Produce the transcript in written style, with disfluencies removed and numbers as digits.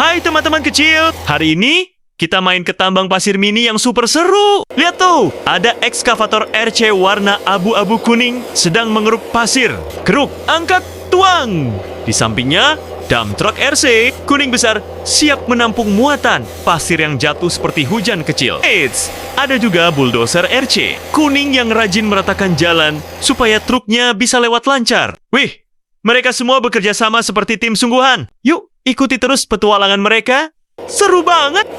Hai teman-teman kecil, hari ini kita main ke tambang pasir mini yang super seru. Lihat tuh, ada ekskavator RC warna abu-abu kuning sedang mengeruk pasir. Keruk, angkat, tuang. Di sampingnya, dump truck RC kuning besar siap menampung muatan pasir yang jatuh seperti hujan kecil. Eits, ada juga bulldozer RC kuning yang rajin meratakan jalan supaya truknya bisa lewat lancar. Wih, mereka semua bekerja sama seperti tim sungguhan. Yuk, ikuti terus petualangan mereka. Seru banget!